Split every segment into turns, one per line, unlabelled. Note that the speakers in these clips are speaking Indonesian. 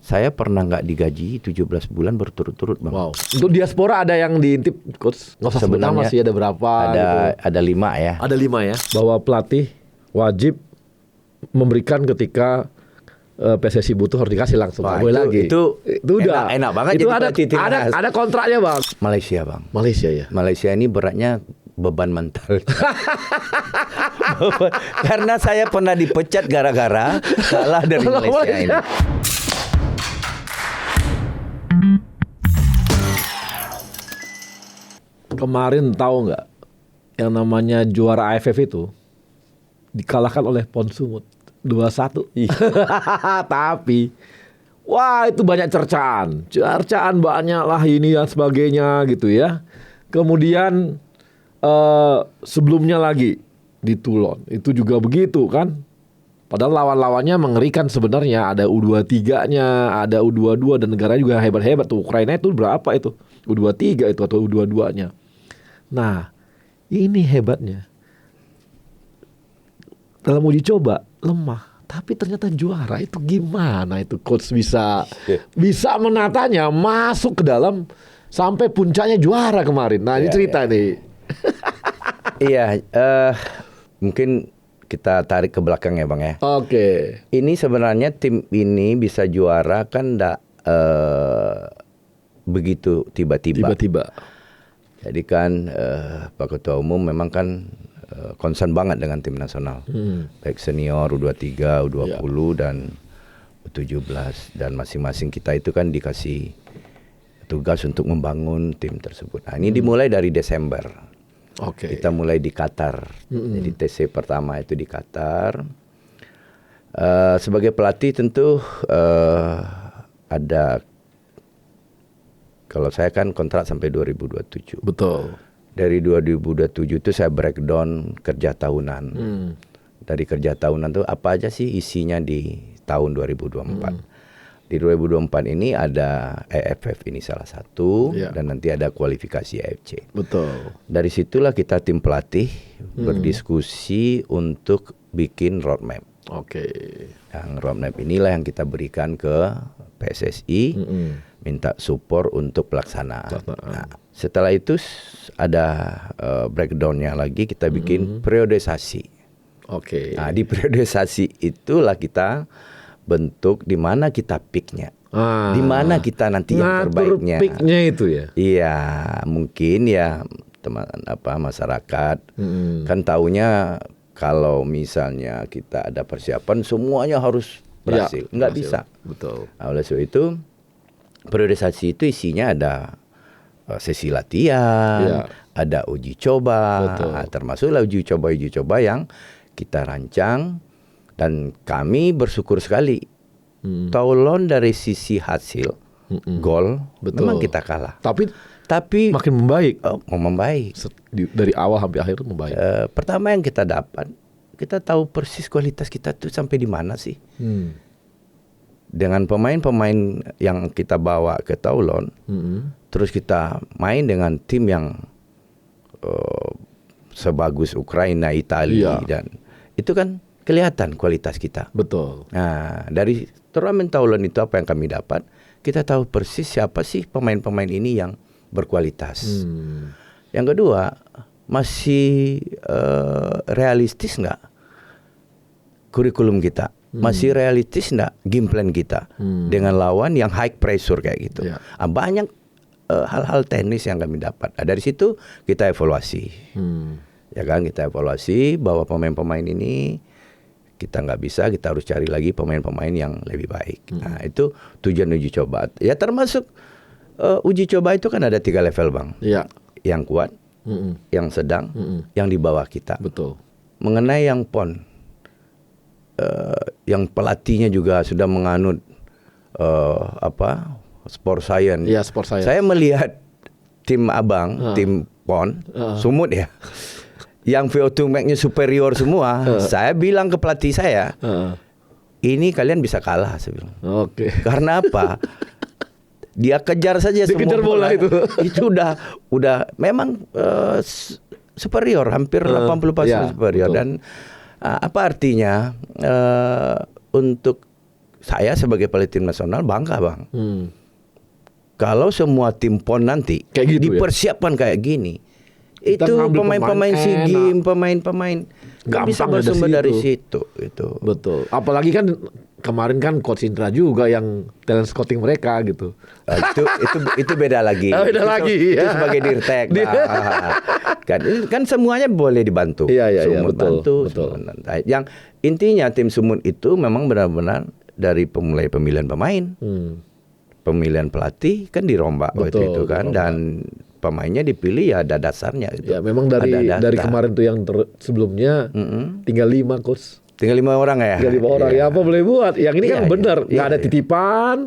Saya pernah nggak digaji 17 bulan berturut-turut, Bang.
Wow. Untuk diaspora ada yang diintip, Coach? Nggak usah sebut nama sih, ada berapa?
Ada 5 ya.
Ada 5 ya. Bahwa pelatih wajib memberikan ketika PSSI butuh harus dikasih langsung.
Wah,
boleh lagi.
Itu
udah
enak banget.
Itu
jadi
ada kontraknya, Bang.
Malaysia, Bang.
Malaysia ya.
Malaysia ini beratnya beban mental. Karena saya pernah dipecat gara-gara kalah dari Malaysia ini.
Kemarin tahu nggak yang namanya juara AFF itu dikalahkan oleh PON Sumut 2-1. Tapi wah itu banyak cercaan banyak lah ini dan sebagainya gitu ya. Kemudian sebelumnya lagi di Toulon itu juga begitu kan. Padahal lawan-lawannya mengerikan sebenarnya. Ada U23-nya, ada U22 dan negara juga hebat-hebat tuh. Ukraina itu berapa itu? U23 itu atau U22-nya. Nah, ini hebatnya. Dalam uji coba lemah, tapi ternyata juara. Itu gimana itu coach bisa menatanya masuk ke dalam sampai puncaknya juara kemarin. Nah, ini cerita nih.
Iya, mungkin kita tarik ke belakang ya, Bang ya.
Oke.
Ini sebenarnya tim ini bisa juara kan enggak begitu tiba-tiba. Jadi kan Pak Ketua Umum memang kan concern banget dengan tim nasional. Baik senior, U23, U20 dan U17. Dan masing-masing kita itu kan dikasih tugas untuk membangun tim tersebut. Nah, ini dimulai dari Desember. Kita mulai di Qatar. Jadi TC pertama itu di Qatar. Sebagai pelatih tentu ada, kalau saya kan kontrak sampai 2027.
Betul.
Dari 2027 itu saya breakdown kerja tahunan. Dari kerja tahunan itu apa aja sih isinya di tahun 2024. Di 2024 ini ada AFF ini salah satu, dan nanti ada kualifikasi AFC.
Betul.
Dari situlah kita tim pelatih berdiskusi untuk bikin roadmap. Yang roadmap inilah yang kita berikan ke PSSI, minta support untuk pelaksanaan. Nah, setelah itu ada breakdownnya lagi, kita bikin periodisasi. Nah, di periodisasi itulah kita bentuk di mana kita peaknya, di mana kita nanti yang terbaiknya.
Peaknya itu ya.
Iya, mungkin ya teman masyarakat kan taunya kalau misalnya kita ada persiapan semuanya harus berhasil, nggak bisa.
Betul.
Nah, oleh sebab itu periodisasi itu isinya ada sesi latihan, ada uji coba, termasuklah uji coba yang kita rancang. Dan kami bersyukur sekali. Toulon dari sisi hasil gol memang kita kalah. Tapi
makin membaik.
Membaik.
Dari awal sampai akhir membaik.
Pertama yang kita dapat, kita tahu persis kualitas kita tuh sampai di mana sih. Dengan pemain-pemain yang kita bawa ke Toulon, terus kita main dengan tim yang sebagus Ukraina, Italia, dan itu kan kelihatan kualitas kita.
Betul.
Nah, dari turnamen Toulon itu apa yang kami dapat? Kita tahu persis siapa sih pemain-pemain ini yang berkualitas. Yang kedua, masih realistis nggak kurikulum kita? Masih realistis nggak game plan kita dengan lawan yang high pressure kayak gitu? Banyak hal-hal teknis yang kami dapat. Nah, dari situ kita evaluasi. Ya kan, kita evaluasi bahwa pemain-pemain ini kita nggak bisa, kita harus cari lagi pemain-pemain yang lebih baik. Nah, itu tujuan uji coba. Ya termasuk uji coba itu kan ada 3 level, Bang. Yang kuat, yang sedang, yang di bawah kita.
Betul.
Mengenai yang PON, yang pelatihnya juga sudah menganut sport science.
Sport science.
Saya melihat tim abang, tim PON, Sumut ya. Yang VO2 max-nya superior semua. Saya bilang ke pelatih saya, ini kalian bisa kalah, saya bilang. Karena apa? Dia kejar saja semua bola itu. Itu udah memang superior, hampir 80% superior. Betul. Dan apa artinya untuk saya sebagai pelatih tim nasional bangga Bang. Kalau semua tim PON nanti
Kayak gitu
dipersiapkan kayak gini,
Kita
itu
ngambil
pemain-pemain
pemain
SEA
enak.
Games, pemain-pemain bisa
Gampang
bersumber
dari
dari situ. Itu.
Betul. Apalagi kan kemarin kan Coach Indra juga yang talent scouting mereka gitu.
Itu beda lagi.
Oh, beda lagi,
Itu
ya.
sebagai dirtek. Kan semuanya boleh dibantu.
Iya,
Sumut
betul,
bantu.
betul.
Sumut. Yang intinya tim Sumut itu memang benar-benar dari mulai pemilihan pemain, pemilihan pelatih kan dirombak waktu
Betul,
itu kan,
dirombak.
dan pemainnya dipilih ya ada dasarnya gitu.
Ya memang dari
Ada data.
kemarin tuh yang sebelumnya tinggal 5 coach.
Tinggal 5 orang ya.
Tinggal 5 orang.
Iya.
Ya apa boleh buat? Yang ini kan
Iya,
bener,
iya,
nggak ada
iya.
titipan,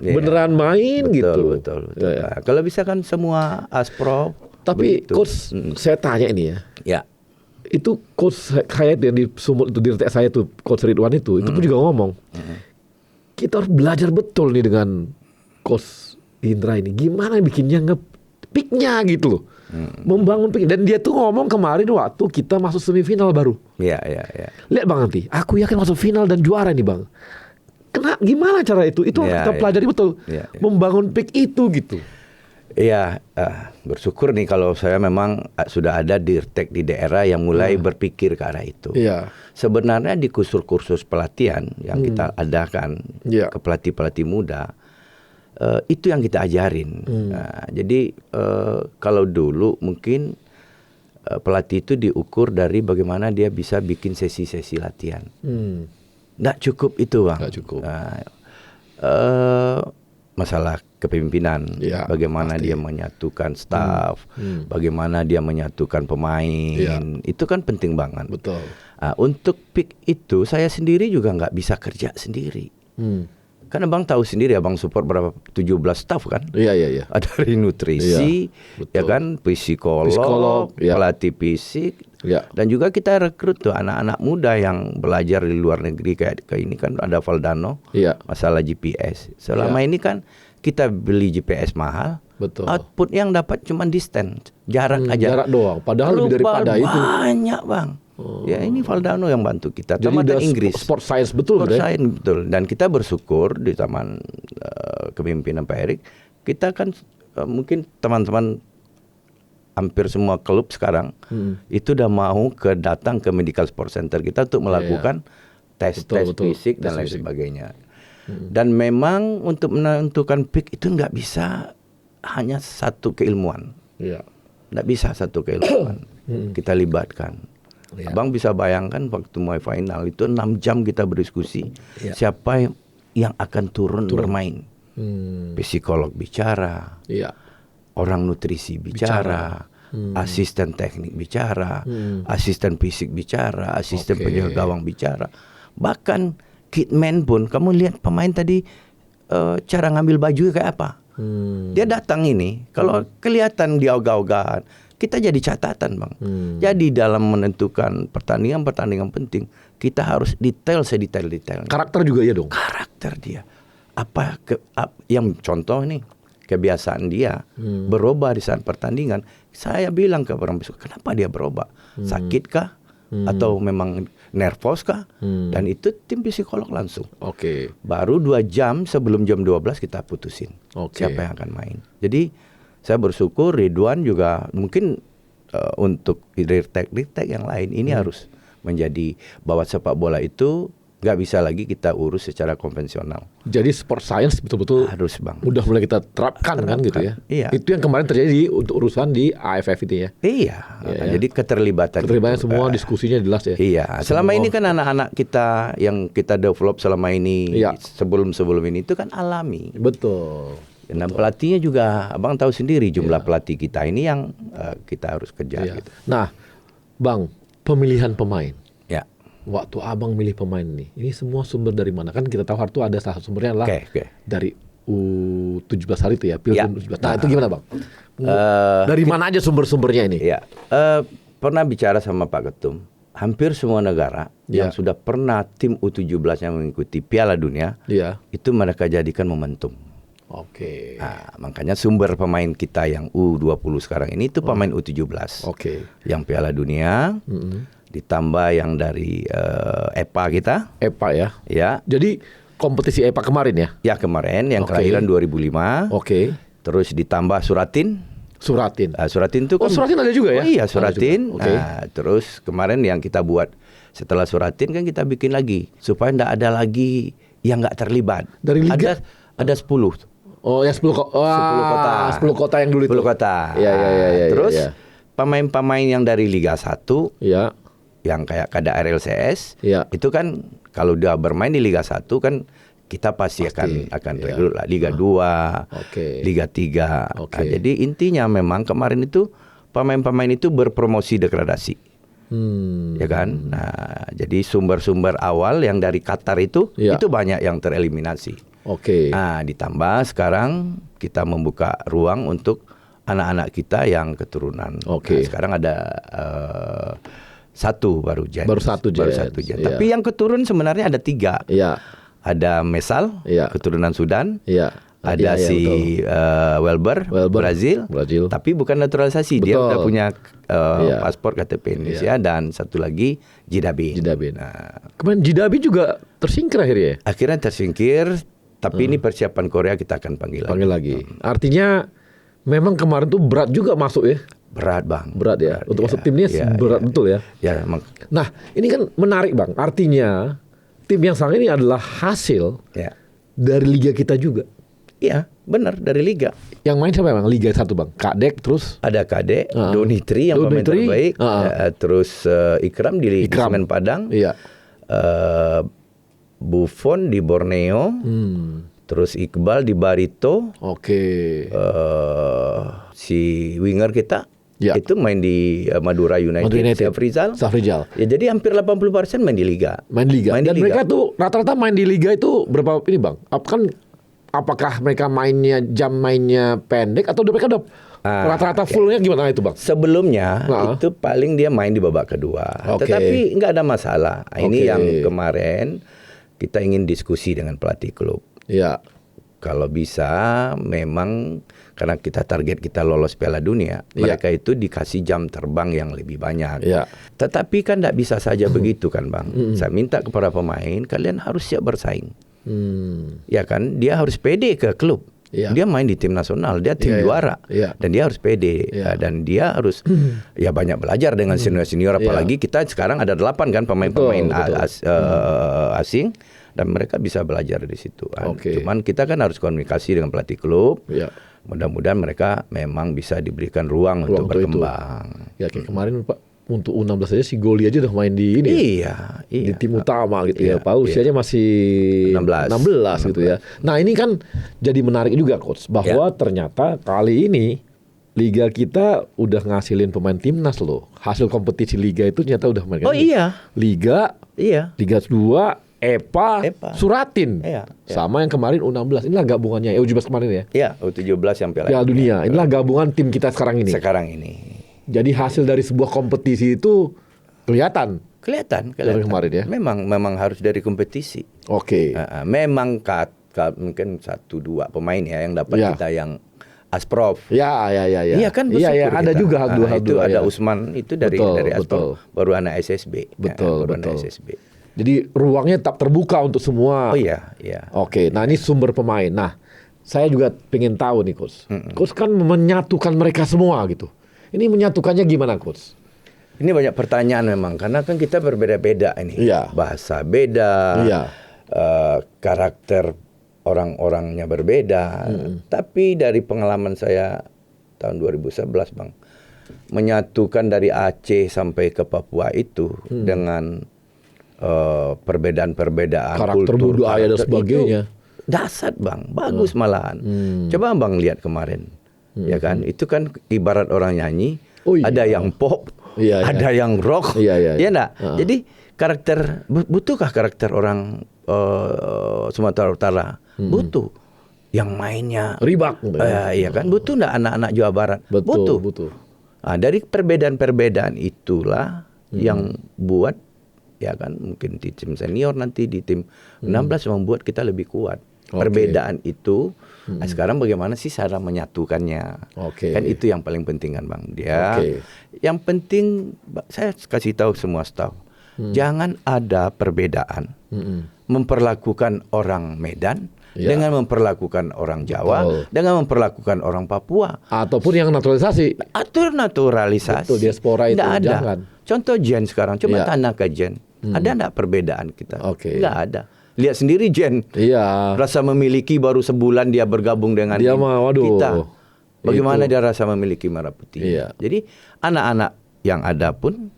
Iya.
beneran main gitu.
Betul.
Ya, ya.
Nah, kalau bisa kan semua Asprof.
Tapi
begitu.
coach, saya tanya ini ya.
Ya.
Itu coach saya yang di Sumut itu dirtek saya tuh coach Ridwan itu pun juga ngomong. Kita harus belajar betul nih dengan coach Indra ini. Gimana bikinnya nge-picknya gitu loh. Membangun pick. Dan dia tuh ngomong kemarin waktu kita masuk semifinal baru.
Iya.
Lihat Bang nanti, aku yakin masuk final dan juara nih Bang. Gimana cara itu? Itu
Iya,
kita
iya.
pelajari betul.
Iya.
Membangun pick itu gitu.
Iya, bersyukur nih kalau saya memang sudah ada dirtek di daerah yang mulai berpikir ke arah itu.
Iya.
Sebenarnya di kursus pelatihan yang kita adakan
Iya.
ke pelatih-pelatih muda, itu yang kita ajarin. Nah, jadi kalau dulu mungkin pelatih itu diukur dari bagaimana dia bisa bikin sesi-sesi latihan. Nggak cukup itu Bang.
Nggak cukup.
Nah, masalah kepemimpinan,
Ya,
bagaimana
pasti.
dia menyatukan staf, bagaimana dia menyatukan pemain,
Ya.
itu kan penting banget.
Betul.
Nah, untuk pick itu saya sendiri juga nggak bisa kerja sendiri. Karena Bang tahu sendiri Abang support berapa 17 staf kan?
Iya.
Dari nutrisi,
Iya, betul.
ya kan, psikolog,
Psikolog, ya.
pelatih fisik,
Ya.
dan juga kita rekrut tuh anak-anak muda yang belajar di luar negeri kayak ini kan ada Valdano,
Iya.
masalah GPS. Selama
Ya.
ini kan kita beli GPS mahal,
Betul.
output yang dapat cuma distance, jarak aja.
Jarak doang. Padahal lebih daripada itu.
Banyak Bang. Ya ini Valdano yang bantu kita.
Jadi
Tamatan
udah
Inggris.
sport science betul
Sport
ya?
science, betul. Dan kita bersyukur di zaman kepemimpinan Pak Erik, kita kan mungkin teman-teman hampir semua klub sekarang itu udah mau datang ke Medical Sport Center kita untuk melakukan tes
Betul.
fisik dan
Tes
lain
fisik.
sebagainya. Dan memang untuk menentukan pick itu nggak bisa hanya satu keilmuan.
Iya.
Nggak bisa satu keilmuan. Kita libatkan.
Ya.
Abang bisa bayangkan waktu mulai final itu 6 jam kita berdiskusi
Ya.
siapa yang akan turun bermain. Psikolog bicara,
Iya.
orang nutrisi bicara, asisten teknik bicara, asisten fisik bicara, asisten
Oke.
penjaga gawang bicara. Bahkan kitman pun kamu lihat pemain tadi cara ngambil baju kayak apa. Dia datang ini kalau kelihatan dia ogah-ogahan, kita jadi catatan Bang. Jadi dalam menentukan pertandingan penting, kita harus sedetail-detailnya.
Karakter juga ya dong.
Karakter dia. Yang contoh nih, kebiasaan dia berubah di saat pertandingan. Saya bilang ke orang besok, kenapa dia berubah? Sakit kah? Atau memang nervos kah? Dan itu tim psikolog langsung.
Oke.
Baru 2 jam sebelum jam 12 kita putusin
Oke.
siapa yang akan main. Jadi saya bersyukur Ridwan juga mungkin untuk dirtek yang lain ini harus menjadi bahwa sepak bola itu nggak bisa lagi kita urus secara konvensional.
Jadi sport science betul-betul
Harus Bang.
udah mulai kita terapkan kan gitu ya.
Iya.
Itu yang kemarin terjadi untuk urusan di AFF itu ya.
Iya.
Iya,
Jadi keterlibatan.
Keterlibatan
itu,
semua diskusinya jelas ya.
Iya, selama
Semua.
ini kan anak-anak kita yang kita develop selama ini
Iya.
sebelum ini itu kan alami.
Betul.
Dan pelatihnya juga, Abang tahu sendiri jumlah pelatih kita ini yang kita harus kejar.
Iya.
Gitu.
Nah, Bang, pemilihan pemain.
Ya,
Waktu Abang milih pemain ini semua sumber dari mana? Kan kita tahu hartu ada salah satu sumbernya adalah
Oke.
dari U17 hari itu ya,
Ya.
Pilgrim U17. Nah, itu gimana Bang? Dari mana aja sumber-sumbernya ini?
ya. Pernah bicara sama Pak Ketum, hampir semua negara
Ya.
yang sudah pernah tim U17 yang mengikuti Piala Dunia,
Iya.
itu mereka jadikan momentum.
Oke.
Nah, makanya sumber pemain kita yang U20 sekarang ini itu pemain U17.
Oke.
Yang Piala Dunia, ditambah yang dari EPA kita,
EPA ya.
ya.
Jadi kompetisi EPA kemarin ya?
Ya kemarin yang
Oke.
kelahiran 2005.
Oke.
Terus ditambah Suratin.
Suratin.
Suratin itu kan.
Suratin ada juga ya?
Oh iya,
Ada
Suratin.
juga. Oke.
Terus kemarin yang kita buat setelah Suratin kan kita bikin lagi supaya enggak ada lagi yang enggak terlibat.
Dari liga?
Ada 10.
Oh ya 10
kota.
10 kota yang dulu itu.
10 kota.
Iya.
Terus
Iya.
pemain-pemain yang dari Liga 1
Iya.
yang kayak kada RLCS
Iya.
itu kan kalau dia bermain di Liga 1 kan kita pasti akan
iya.
rekrut lah Liga 2,
Oke.
Liga 3.
Oke.
Nah, jadi intinya memang kemarin itu pemain-pemain itu berpromosi degradasi. Ya kan? Nah, jadi sumber-sumber awal yang dari Qatar itu
Iya.
itu banyak yang tereliminasi.
Oke.
Nah, ditambah sekarang kita membuka ruang untuk anak-anak kita yang keturunan.
Oke.
Nah, sekarang ada satu baru Jens.
Baru satu Jens. Iya.
Tapi yang keturun sebenarnya ada 3.
Iya.
Ada Mesal,
Iya.
keturunan Sudan.
Iya.
Ada
Iya,
si
betul.
Welber,
Brazil.
Tapi bukan naturalisasi. Dia
Betul.
udah punya
Iya.
paspor KTP Indonesia. Dan satu lagi Jidabin.
Nah. Kemarin Jidabi juga tersingkir akhirnya ya?
Akhirnya tersingkir. Tapi ini persiapan Korea kita akan panggil
lagi. Artinya memang kemarin tuh berat juga masuk ya?
Berat bang.
Berat ya. Untuk masuk timnya berat betul ya.
Ya,
Nah ini kan menarik bang. Artinya tim yang sekarang ini adalah hasil dari liga kita juga.
Iya, benar dari liga.
Yang main siapa bang? Liga 1 bang. Kadek terus.
Ada Kadek, Donitri yang pemain terbaik. Terus Ikram di Semen Padang.
Iya.
Buffon di Borneo. Terus Iqbal di Barito.
Oke.
Si winger kita itu main di Madura United. Safrizal. Ya, jadi hampir 80% main di liga.
Dan mereka tuh rata-rata main di liga itu berapa ini bang? Apakah mereka jam mainnya pendek atau mereka udah rata-rata fullnya gimana itu bang?
Sebelumnya itu paling dia main di babak kedua. Tetapi nggak ada masalah. Ini yang kemarin kita ingin diskusi dengan pelatih klub.
Ya.
Kalau bisa memang karena kita target kita lolos Piala Dunia, mereka itu dikasih jam terbang yang lebih banyak. Tetapi kan tidak bisa saja begitu kan bang. Saya minta kepada pemain kalian harus siap bersaing. Ya kan, dia harus pede ke klub. Dia main di tim nasional, dia tim juara, dan dia harus pede, dan dia harus banyak belajar dengan senior-senior. Apalagi kita sekarang ada 8 kan pemain-pemain asing, dan mereka bisa belajar di situ. Cuman kita kan harus komunikasi dengan pelatih klub. Mudah-mudahan mereka memang bisa diberikan ruang untuk berkembang.
Ya kayak kemarin Pak. Untuk U16 aja si Goli aja udah main di ini.
Iya.
Di tim utama gitu ya. Pak usianya masih 16 gitu ya. Nah, ini kan jadi menarik juga coach bahwa ternyata kali ini liga kita udah ngasilin pemain timnas loh. Hasil kompetisi liga itu ternyata udah main. Liga 2 EPA. Suratin. Sama yang kemarin U16. Inilah gabungannya U17 kemarin ya.
Iya, U17 yang
Piala Dunia. Inilah gabungan tim kita sekarang ini. Jadi hasil dari sebuah kompetisi itu kelihatan dari kemarin ya.
Memang harus dari kompetisi.
Oke.
Memang mungkin 1-2 pemain ya yang dapat kita yang Asprof.
Ya.
Iya kan bersyukur
Iya, ada
kita.
juga
itu ada Usman itu dari Asprof. Baru anak SSB.
Betul.
SSB.
Jadi ruangnya tetap terbuka untuk semua.
Oh iya.
Oke. Nah ini sumber pemain. Nah saya juga pengen tahu nih coach. Coach kan menyatukan mereka semua gitu. Ini menyatukannya gimana coach?
Ini banyak pertanyaan memang karena kan kita berbeda-beda ini. Bahasa beda, karakter orang-orangnya berbeda. Tapi dari pengalaman saya tahun 2011 bang, menyatukan dari Aceh sampai ke Papua itu dengan perbedaan-perbedaan
karakter budaya dan sebagainya.
Dahsyat bang, bagus malahan. Coba bang lihat kemarin. Ya kan, itu kan ibarat orang nyanyi, ada yang pop, ada yang rock, ya enggak. Jadi butuhkah karakter orang Sumatera Utara? Butuh. Yang mainnya
ribak,
iya kan, butuh enggak anak-anak Jawa Barat?
Butuh.
Nah, dari perbedaan-perbedaan itulah yang buat, ya kan, mungkin di tim senior nanti di tim 16 membuat kita lebih kuat. Perbedaan itu. Nah, sekarang bagaimana sih cara menyatukannya? Kan itu yang paling penting kan bang. Yang penting saya kasih tahu semua staff, jangan ada perbedaan memperlakukan orang Medan dengan memperlakukan orang Jawa, dengan memperlakukan orang Papua.
Ataupun yang naturalisasi.
Atur naturalisasi.
Betul, diaspora itu.
Nggak ada.
Jangan.
Contoh Jen sekarang, coba tanya ke Jen. Ada nggak perbedaan kita? Nggak ada. Lihat sendiri Jen.
Iya.
Rasa memiliki baru sebulan dia bergabung dengan
Dia mah, waduh.
kita. Bagaimana dia rasa memiliki Merah Putih?
Iya.
Jadi anak-anak yang ada pun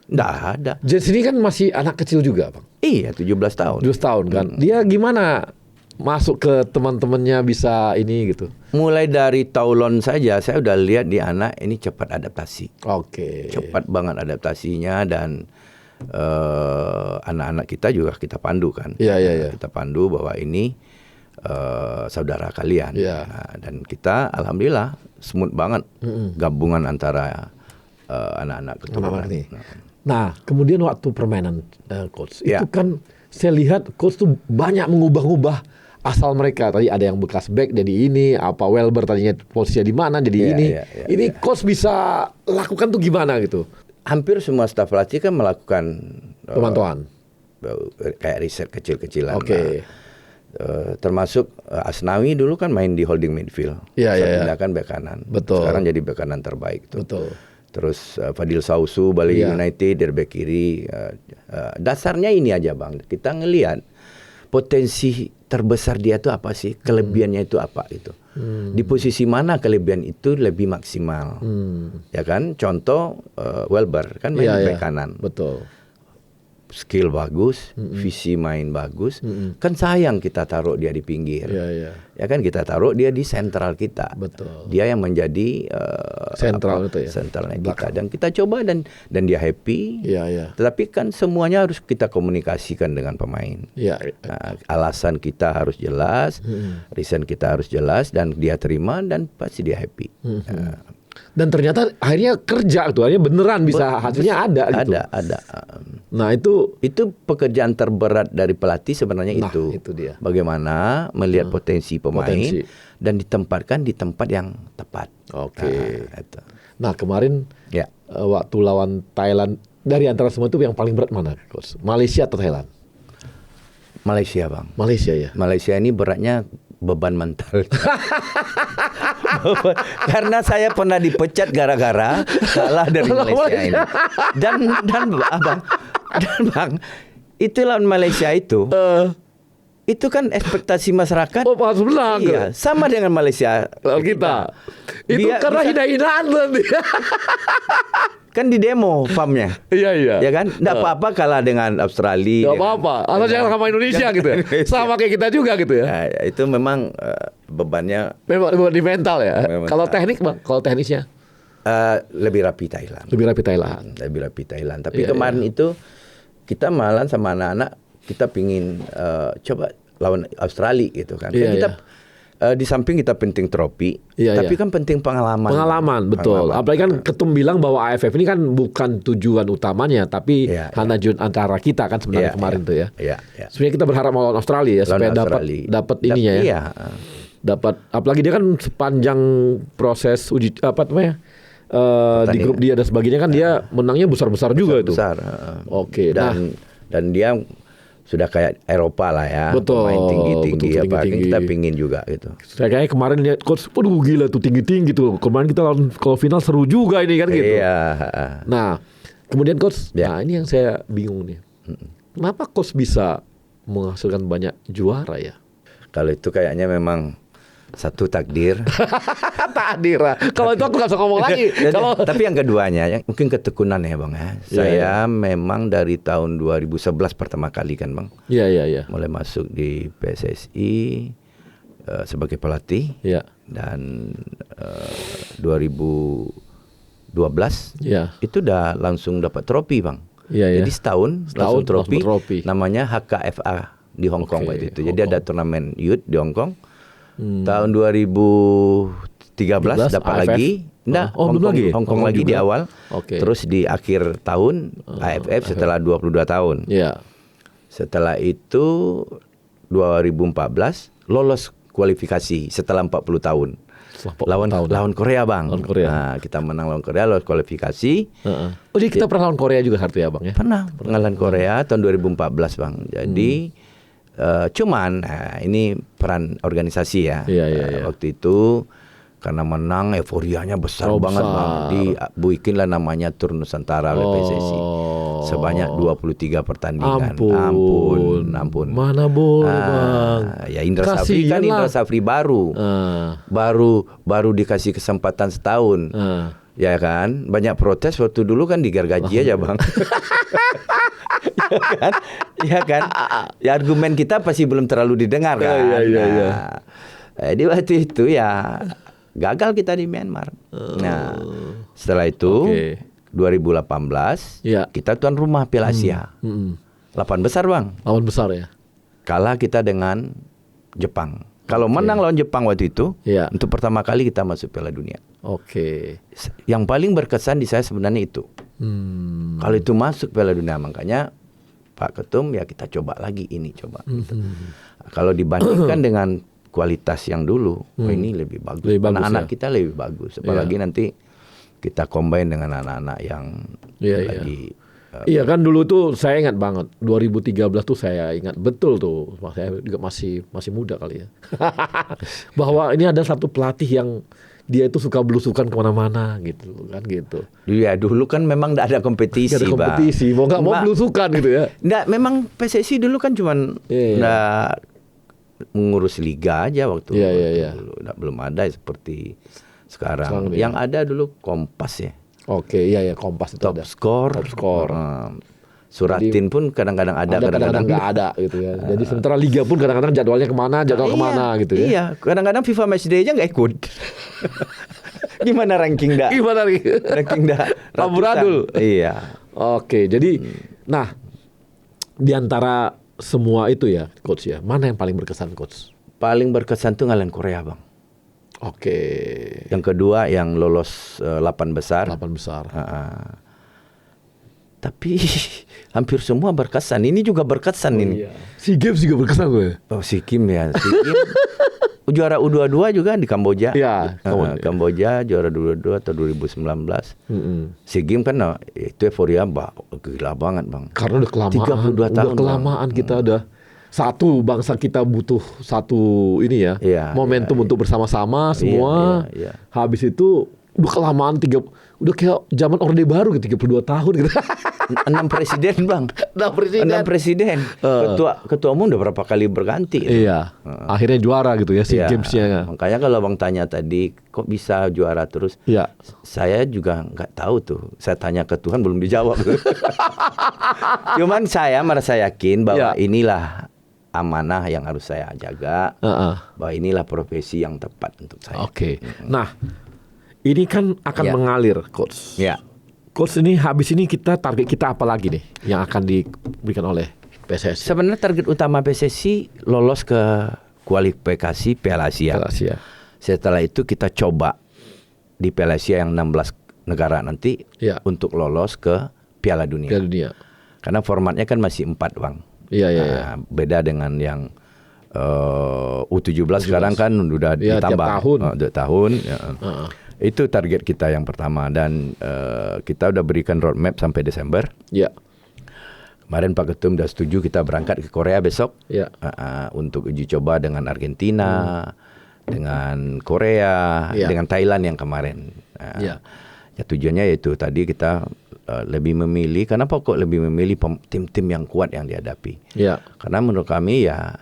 nggak ada.
Jen sini kan masih anak kecil juga, Bang.
Iya, 17 tahun.
12 tahun kan. Dia gimana masuk ke teman-temannya bisa ini gitu?
Mulai dari taulon saja saya udah lihat di anak ini cepat adaptasi.
Oke.
Cepat banget adaptasinya dan anak-anak kita juga kita pandu kan.
Iya.
Kita pandu bahwa ini saudara kalian.
Iya.
Nah, dan kita alhamdulillah smooth banget gabungan antara anak-anak keturunan.
Nah, kemudian waktu permainan coach
Ya.
itu kan saya lihat coach tuh banyak mengubah-ubah asal mereka. Tadi ada yang bekas back jadi ini, apa Welber tadinya posisinya di mana jadi
Ya,
ini.
ya, ya,
ini coach bisa lakukan tuh gimana gitu?
Hampir semua staf pelatih kan melakukan
Pemantauan.
kayak riset kecil-kecilan.
Oke.
Termasuk Asnawi dulu kan main di holding midfield.
Iya,
Saya
iya.
pindahkan bek kanan.
Betul.
Sekarang jadi bek kanan terbaik tuh.
Betul.
Terus Fadil Sausu Bali
Iya.
United dari bek kiri. Dasarnya ini aja Bang. Kita ngelihat potensi terbesar dia itu apa sih? Kelebihannya itu apa itu? Di posisi mana kelebihan itu lebih maksimal? Ya kan? Contoh Welber kan main di bek kanan.
Betul.
Skill bagus, visi main bagus. Kan sayang kita taruh dia di pinggir.
Iya.
Ya kan kita taruh dia di sentral kita.
Betul.
Dia yang menjadi
Sentral itu ya.
sentralnya
Belakang.
kita dan kita coba dan dia happy.
Iya.
Tetapi kan semuanya harus kita komunikasikan dengan pemain.
Iya.
Nah, alasan kita harus jelas, reason kita harus jelas dan dia terima dan pasti dia happy. Nah,
Dan ternyata akhirnya kerja tuh, akhirnya beneran bisa hasilnya ada gitu.
ada.
Nah, itu
Pekerjaan terberat dari pelatih sebenarnya
Nah,
itu.
itu dia.
Bagaimana melihat potensi pemain
Potensi.
dan ditempatkan di tempat yang tepat.
Oke.
Nah, itu.
Nah, kemarin
Ya.
waktu lawan Thailand, dari antara semua itu yang paling berat mana, Coach? Malaysia atau Thailand?
Malaysia, Bang.
Malaysia ya.
Malaysia ini beratnya beban mental. Karena saya pernah dipecat gara-gara kalah dari Malaysia ini. Dan Bang, itu lawan Malaysia itu. Itu kan ekspektasi masyarakat.
Oh, harus menang.
Iya, sama dengan Malaysia
Lawan kita. Itu
Dia
karena
bisa-
hina-hinaan nanti.
Kan di demo farmnya.
Iya.
Ya kan? Nggak apa-apa kalah dengan Australia.
Gak apa-apa. Asal jangan sama Indonesia gitu ya. Sama kayak kita juga gitu ya.
Ya, itu memang bebannya
Memang di mental ya.
Memang
Kalau
mental.
teknik, Bang, kalau teknisnya
lebih rapi Thailand.
lebih rapi Thailand.
Lebih rapi Thailand. Tapi
Iya,
kemarin itu kita malah sama anak-anak kita pingin coba lawan Australia gitu kan.
Iya,
Kan kita di samping kita penting trofi,
Iya,
tapi
iya.
kan penting pengalaman.
Pengalaman, betul.
Pengalaman.
Apalagi kan Ketum bilang bahwa AFF ini kan bukan tujuan utamanya, tapi
Iya,
hanya antara kita kan sebenarnya
Iya,
kemarin
iya.
tuh ya.
Iya.
Sebenarnya kita berharap melawan Australia ya,
Lawan
supaya
Australia.
dapat ininya ya.
Iya.
Dapat, apalagi dia kan sepanjang proses uji apa namanya di
Pertandingan.
grup dia dan sebagainya kan dia menangnya besar-besar juga itu.
Besar.
Oke,
Dan dia sudah kayak Eropa lah ya.
Betul,
Pemain tinggi-tinggi
betul,
apa.
tinggi-tinggi.
Kita pingin juga gitu.
Saya kayaknya kemarin lihat coach, waduh gila tuh tinggi-tinggi tuh. Kemarin kita lawan kalau final seru juga ini kan gitu.
Iya.
Nah, kemudian coach,
Ya.
nah ini yang saya bingung nih. Kenapa coach bisa menghasilkan banyak juara ya?
Kalau itu kayaknya memang satu takdir.
Takdir. Kalau itu aku nggak usah ngomong lagi. Kalau
Tapi yang keduanya, mungkin ketekunan ya Bang ya. Saya memang dari tahun 2011 pertama kali kan Bang.
Iya.
Mulai masuk di PSSI sebagai pelatih.
Iya.
Dan 2012
Iya.
itu udah langsung dapat trofi Bang.
Iya.
Jadi setahun langsung trofi,
langsung trofi.
namanya HKFA di Hong Kong
Oke,
waktu itu.
Hong
Jadi ada
Kong.
turnamen youth di Hong Kong. Tahun 2013 dapat
AFF.
lagi. Nggak,
Oh, belum lagi?
Hong Kong
Hong Kong
lagi di
juga.
awal.
Oke.
Terus di akhir tahun AFF setelah 22 tahun.
Iya.
Setelah itu 2014 lolos kualifikasi setelah 40 tahun.
Setelah 40 tahun.
Lawan Korea Bang.
Lawan Korea.
Nah, kita menang lawan Korea, lolos kualifikasi.
Heeh. Oh, jadi kita pernah lawan Korea juga Hartu ya, Bang ya?
Pernah ngalahin Korea tahun 2014 Bang. Jadi Cuman ini peran organisasi ya.
Iya.
Waktu itu karena menang euforianya besar banget Bang. Dibuikinlah namanya Tur Nusantara oleh PSSI. Sebanyak 23 pertandingan. Ampun.
Mana boleh Bang.
Ya Indra Safri kan Indra Safri baru dikasih kesempatan setahun. Ya kan, banyak protes waktu dulu kan digergaji aja Bang. Ya kan, ya argumen kita pasti belum terlalu didengar kan.
Iya.
Di waktu itu ya gagal kita di Myanmar. Nah, setelah itu 2018 kita tuan rumah Piala Asia. 8 besar Bang.
8 besar ya.
Kalah kita dengan Jepang. Kalau menang lawan Jepang waktu itu, untuk pertama kali kita masuk Piala Dunia. Yang paling berkesan di saya sebenarnya itu. Kalau itu masuk Piala Dunia, makanya Pak Ketum ya kita coba lagi ini gitu. Kalau dibandingkan dengan kualitas yang dulu, ini lebih bagus. Anak-anak kita lebih bagus. Apalagi nanti kita combine dengan anak-anak yang lagi.
Iya kan dulu tuh saya ingat banget 2013 tuh saya ingat betul tuh, saya juga masih muda kali ya. Bahwa ini ada satu pelatih yang dia itu suka belusukan kemana-mana gitu kan gitu.
Iya dulu kan memang tidak ada kompetisi,
Bang. Mau nggak mau belusukan gitu ya.
Nggak, memang PSSI dulu kan cuman nggak mengurus liga aja waktu dulu. Belum ada seperti sekarang. Yang ada dulu Kompas ya.
Kompas itu
top
ada.
Top score. Suratin jadi, pun kadang-kadang ada,
kadang-kadang nggak ada gitu ya. Jadi sementara liga pun kadang-kadang jadwalnya kemana gitu ya.
Iya, kadang-kadang FIFA Matchday aja nggak ikut. Gimana ranking dah? Ranking dah.
Amburadul.
Iya.
Oke, jadi nah di antara semua itu ya, coach ya, mana yang paling berkesan, coach?
Paling berkesan tuh ngalahin Korea, Bang. Yang kedua yang lolos 8 besar. Tapi hampir semua berkesan. Ini juga berkesan ini.
Iya. SEA Games juga berkesan gue.
SEA Games ya. SEA Games. Juara U22 juga di Kamboja.
Iya.
Kamboja juara U22 atau 2019. SEA Games kan itu euforia gila banget Bang.
Karena udah kelamaan.
32 tahun.
Udah kelamaan Bang. Kita udah satu bangsa kita butuh satu ini ya, momentum untuk bersama-sama semua. Habis itu udah kelamaan udah kayak zaman Orde Baru gitu 32 tahun gitu.
6 presiden Bang. 6 presiden. Ketua umum udah berapa kali berganti.
Iya. Akhirnya juara gitu ya SEA Games-nya.
Makanya kalau Bang tanya tadi kok bisa juara terus? Saya juga nggak tahu tuh. Saya tanya ke Tuhan belum dijawab. Cuman saya merasa yakin bahwa inilah amanah yang harus saya jaga, bahwa inilah profesi yang tepat untuk saya.
Nah, ini kan akan mengalir, coach. Coach, ini habis ini target kita apa lagi nih yang akan diberikan oleh PSSI?
Sebenarnya target utama PSSI lolos ke kualifikasi Piala Asia. Setelah itu kita coba di Piala Asia yang 16 negara nanti untuk lolos ke Piala Dunia. Karena formatnya kan masih 4 Bang. Beda dengan yang U17 sekarang kan udah ditambah tahun. Itu target kita yang pertama dan kita udah berikan roadmap sampai Desember. Kemarin Pak Ketum udah setuju kita berangkat ke Korea besok untuk uji coba dengan Argentina, dengan Korea, dengan Thailand yang kemarin. Ya tujuannya yaitu tadi kita lebih memilih. Kenapa kok lebih memilih tim-tim yang kuat yang dihadapi? Karena menurut kami ya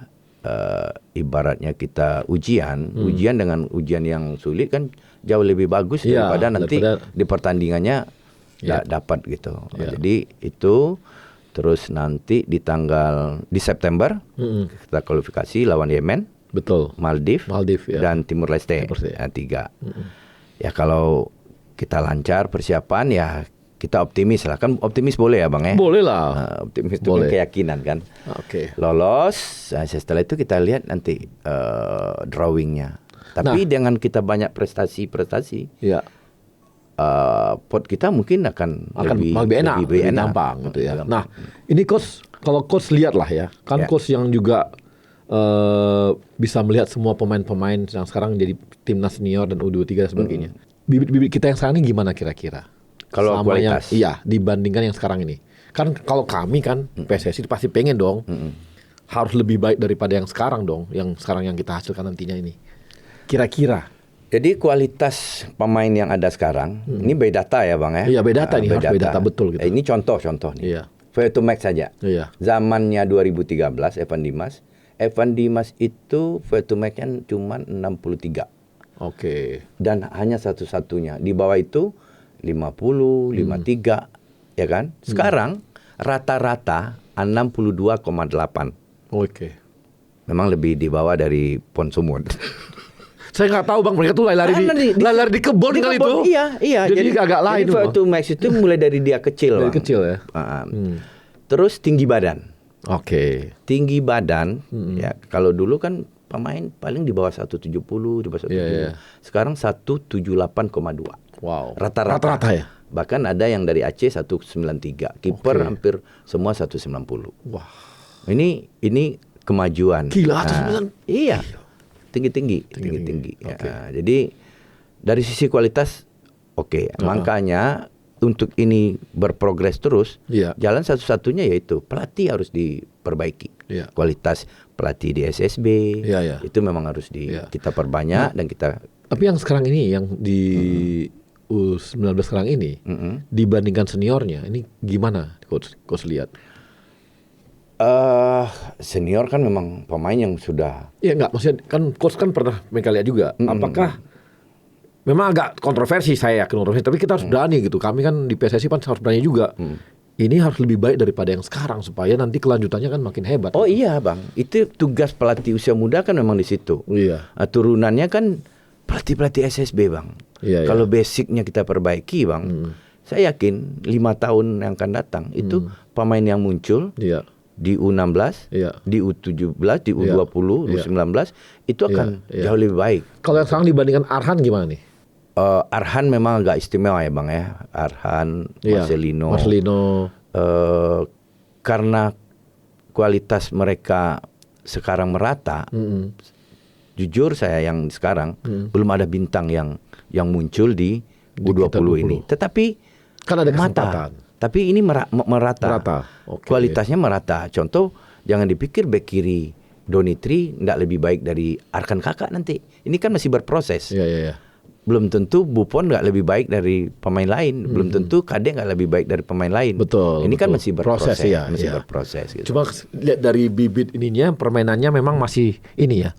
ibaratnya kita ujian dengan ujian yang sulit kan jauh lebih bagus daripada nanti di pertandingannya dapat gitu. Jadi itu terus nanti di September kita kualifikasi lawan Yemen, Maldives dan Timur Leste. 3. Ya kalau kita lancar persiapan ya kita optimis lah. Kan optimis boleh ya Bang ya?
Boleh lah.
Optimis itu kan keyakinan kan. Lolos. Nah, setelah itu kita lihat nanti drawingnya. Tapi dengan kita banyak prestasi, pot kita mungkin akan
lebih enak, lebih gampang gitu ya. Nah, ini coach, kalau coach lihat lah ya. Kan coach yang juga bisa melihat semua pemain-pemain yang sekarang jadi timnas senior dan U23 dan sebagainya. Bibit-bibit kita yang sekarang ini gimana kira-kira?
Kalau kualitas
dibandingkan yang sekarang ini. Kan kalau kami kan PSSI pasti pengen dong harus lebih baik daripada yang sekarang dong, yang sekarang yang kita hasilkan nantinya ini. Kira-kira.
Jadi kualitas pemain yang ada sekarang, ini by data ya Bang ya?
Iya, by data nih, harus by data betul gitu.
Ini contoh nih.
Iya.
Fair to Max saja.
Iya.
Zamannya 2013 Evan Dimas itu fair to Max-nya cuma 63.
Oke.
Dan hanya satu-satunya. Di bawah itu 50, 53, ya kan? Sekarang rata-rata 62,8.
Oke.
Memang lebih di bawah dari Ponsumut.
Saya nggak tahu Bang, mereka tuh lari di kebun kali itu.
Iya.
Jadi agak lain.
Jadi fair to Max itu mulai dari dia kecil,
Dari
Bang.
kecil ya.
Terus tinggi badan.
Oke.
Tinggi badan, ya kalau dulu kan pemain paling di bawah 170, di bawah 170.
Iya.
Sekarang 178,2.
Wow.
Rata-rata
ya.
Bahkan ada yang dari Aceh 193. Kiper
Oke.
hampir semua 190.
Wah.
Ini kemajuan.
Gila,
Iya. Tinggi-tinggi. Ya, jadi dari sisi kualitas oke. Makanya untuk ini berprogres terus,
Iya.
jalan satu-satunya yaitu pelatih harus diperbaiki.
Iya.
Kualitas pelatih di SSB
Iya.
itu memang harus kita perbanyak dan kita.
Tapi yang sekarang ini, yang di U19 sekarang ini, dibandingkan seniornya, ini gimana coach lihat?
Senior kan memang pemain yang sudah.
Ya enggak, maksudnya kan coach kan pernah mereka lihat juga. Apakah memang agak kontroversi, saya yakin kontroversi, tapi kita harus berani gitu. Kami kan di PSSI kan harus berani juga. Ini harus lebih baik daripada yang sekarang supaya nanti kelanjutannya kan makin hebat.
Oh iya Bang, itu tugas pelatih usia muda kan memang di situ.
Iya.
Turunannya kan pelatih SSB Bang.
Iya.
Kalau basicnya kita perbaiki Bang, saya yakin 5 tahun yang akan datang itu pemain yang muncul
Iya.
di U16,
Iya.
di U17, di U20,
Iya.
U19 itu akan
Iya.
jauh lebih baik.
Kalau yang sekarang dibandingkan Arhan gimana nih?
Arhan memang agak istimewa ya Bang ya. Arhan,
Iya. Marcelino.
Karena kualitas mereka sekarang merata. Jujur saya yang sekarang belum ada bintang yang muncul di U20 ini. Tetapi
Kan ada kesempatan.
Tapi ini merata.
Oke.
Kualitasnya merata. Contoh, jangan dipikir bek kiri Donitri tidak lebih baik dari Arkan Kakak nanti. Ini kan masih berproses.
Iya.
Belum tentu Buffon nggak lebih baik dari pemain lain. Belum tentu Kade nggak lebih baik dari pemain lain.
Betul.
Ini kan masih berproses.
Masih
berproses. Gitu.
Cuma lihat dari bibit ininya, permainannya memang masih ini ya.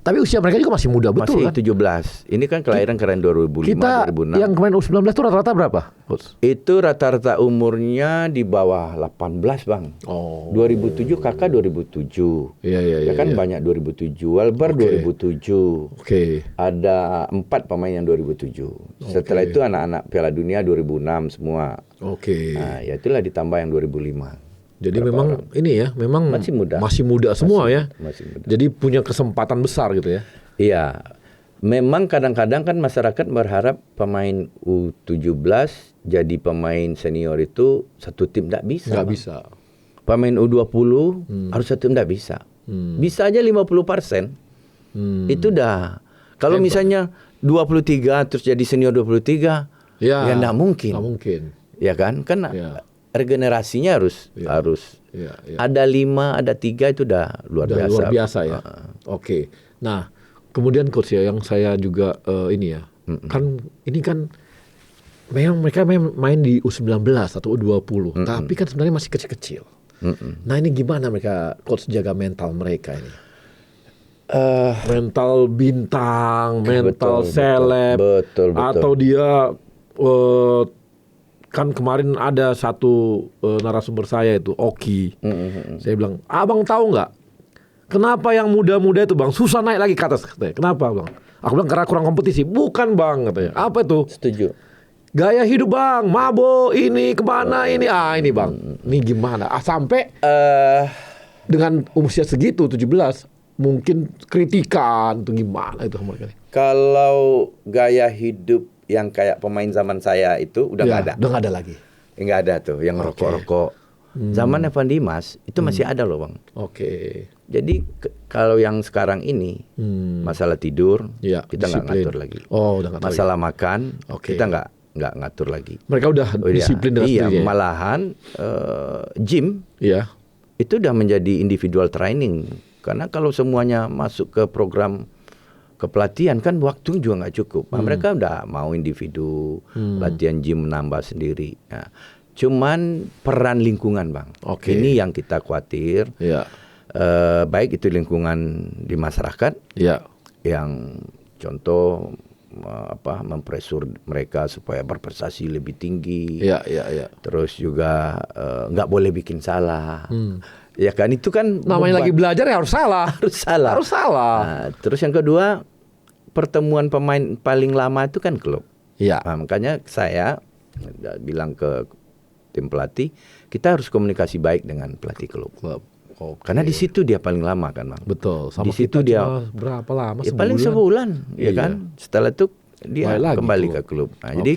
Tapi usia mereka juga masih muda, betul
masih
kan?
17. Ini kan kelahiran 2005,
Kita
2006.
yang kemarin U19 itu rata-rata berapa, Coach?
Itu rata-rata umurnya di bawah 18, Bang.
Oh.
2007 Kakak 2007.
Iya.
Ya kan banyak 2007. Walber 2007.
Oke.
Ada 4 pemain yang 2007. Setelah itu anak-anak Piala Dunia 2006 semua.
Oke.
Nah, ya itulah ditambah yang 2005.
Jadi memang ini ya, memang
Masih muda.
Masih muda semua ya.
Masih muda.
Jadi punya kesempatan besar gitu ya.
Iya. Memang kadang-kadang kan masyarakat berharap pemain U17 jadi pemain senior itu satu tim. Nggak bisa.
Nggak
Bang.
bisa.
Pemain U20 harus satu tim. Nggak bisa. Bisa aja 50%. Itu dah. Kalau misalnya 23 terus jadi senior 23, ya nggak mungkin.
Nggak mungkin.
Ya kan? Kan
Ya.
regenerasinya harus
Ya.
ada 5, ada 3 itu udah luar
Udah
biasa.
luar biasa ya. Oke. Nah, kemudian coach ya, yang saya juga ini ya, kan ini kan memang mereka main di U19 atau U20, tapi kan sebenarnya masih kecil-kecil. Nah, ini gimana mereka coach jaga mental mereka ini? Mental bintang, mental seleb,
betul.
atau dia kan kemarin ada satu narasumber saya itu Oki. Saya bilang, abang tahu nggak kenapa yang muda-muda itu bang susah naik lagi ke atas? Katanya. Kenapa bang? Aku bilang karena kurang kompetisi. Bukan bang katanya. Apa itu?
Setuju.
Gaya hidup bang, mabok ini kemana ini? Ini bang, ini gimana? Sampai dengan usia segitu 17 mungkin kritikan itu gimana itu mereka?
Kalau gaya hidup yang kayak pemain zaman saya itu udah nggak ada.
Udah nggak ada lagi.
Nggak ada tuh yang rokok-rokok. Zaman Evan Dimas itu masih ada loh bang.
Oke.
Jadi kalau yang sekarang ini masalah tidur
Ya,
kita nggak
disiplin.
ngatur lagi.
Oh, udah nggak tahu.
Masalah makan
Oke.
kita nggak ngatur lagi.
Mereka udah disiplin dengan
iya,
sendirinya.
malahan gym
Iya.
itu udah menjadi individual training. Karena kalau semuanya masuk ke program kepelatihan kan waktu juga nggak cukup. Nah, mereka udah mau individu, latihan gym menambah sendiri. Nah, cuman peran lingkungan, Bang.
Oke.
Ini yang kita khawatir.
Iya.
Baik itu lingkungan di masyarakat,
Iya.
yang contoh mempresur mereka supaya berprestasi lebih tinggi.
Iya, iya, iya.
Terus juga nggak boleh bikin salah. Ya kan itu kan
Namanya lagi belajar ya harus salah.
harus salah.
Harus salah.
Nah, terus yang kedua, pertemuan pemain paling lama itu kan klub.
Iya.
Nah, makanya saya bilang ke tim pelatih, kita harus komunikasi baik dengan pelatih klub.
Oke.
Karena di situ dia paling lama kan, Bang.
Betul.
Di situ
kita
dia
cuma berapa lama?
ya paling sebulan, ya
Iya.
kan. Setelah itu dia
Balik lagi
kembali
klub.
ke klub. Nah,
Oke.
jadi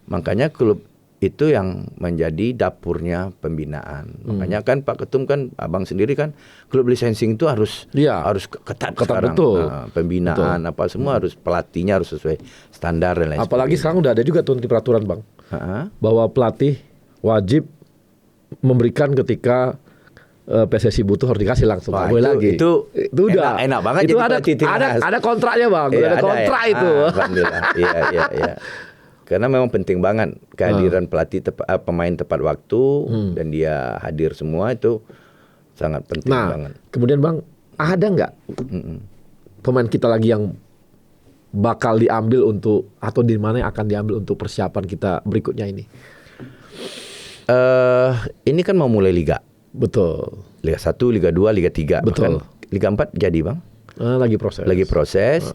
makanya klub itu yang menjadi dapurnya pembinaan. Makanya kan Pak Ketum kan, abang sendiri kan, klub licensing itu harus
Iya.
harus ketat
Ketat,
sekarang.
betul.
Nah, pembinaan apa semua harus, pelatihnya harus sesuai standar dan lain
Apalagi sekarang udah ada juga tuh di peraturan, Bang,
sebagainya.
bahwa pelatih wajib memberikan ketika PSSI butuh harus dikasih langsung.
Wah,
Nggak boleh lagi.
itu
udah
enak banget
itu
jadi
ada
pelatih timnas.
ada kontraknya, Bang. Udah ada kontrak
ya.
itu.
Alhamdulillah. Iya. Karena memang penting banget kehadiran pelatih pemain tepat waktu dan dia hadir semua itu sangat penting banget.
Kemudian, Bang, ada nggak pemain kita lagi yang bakal diambil untuk, atau di mana yang akan diambil untuk persiapan kita berikutnya ini?
Ini kan mau mulai liga.
Betul.
Liga 1, Liga 2, Liga 3.
Betul.
Bahkan Liga 4 jadi, Bang.
Lagi proses.
Lagi proses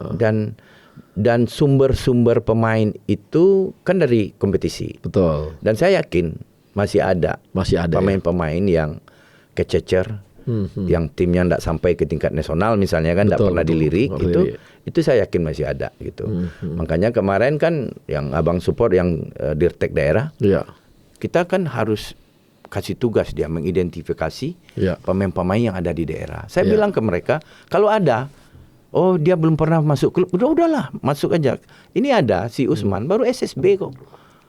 dan sumber-sumber pemain itu kan dari kompetisi.
Betul.
Dan saya yakin masih ada pemain-pemain yang kececer, yang timnya tidak sampai ke tingkat nasional misalnya kan, tidak pernah dilirik, itu saya yakin masih ada gitu. Makanya kemarin kan yang abang support yang Dirtek daerah, kita kan harus kasih tugas dia mengidentifikasi pemain-pemain yang ada di daerah. Saya bilang ke mereka, kalau ada, oh dia belum pernah masuk klub, udahlah masuk aja. Ini ada si Usman baru SSB kok.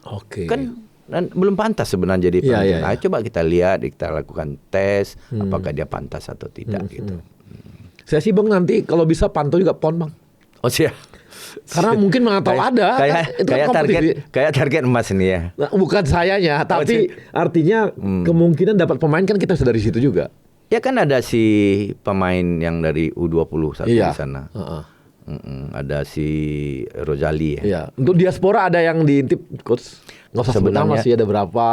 Oke.
Kan belum pantas sebenarnya jadi pemain. Nah, coba kita lihat, kita lakukan tes apakah dia pantas atau tidak gitu.
Saya sih, Bang, nanti kalau bisa pantau juga PON, Bang.
Oh siap.
Karena mungkin mana tahu ada.
Kayak target emas nih ya.
Nah, bukan sayanya, tapi artinya kemungkinan dapat pemain kan kita sudah dari situ juga.
Ya kan ada si pemain yang dari U21 di sana. Ada si Rozali ya.
Iya. Untuk diaspora ada yang diintip, Coach? Nggak usah sebut nama sih, ada berapa?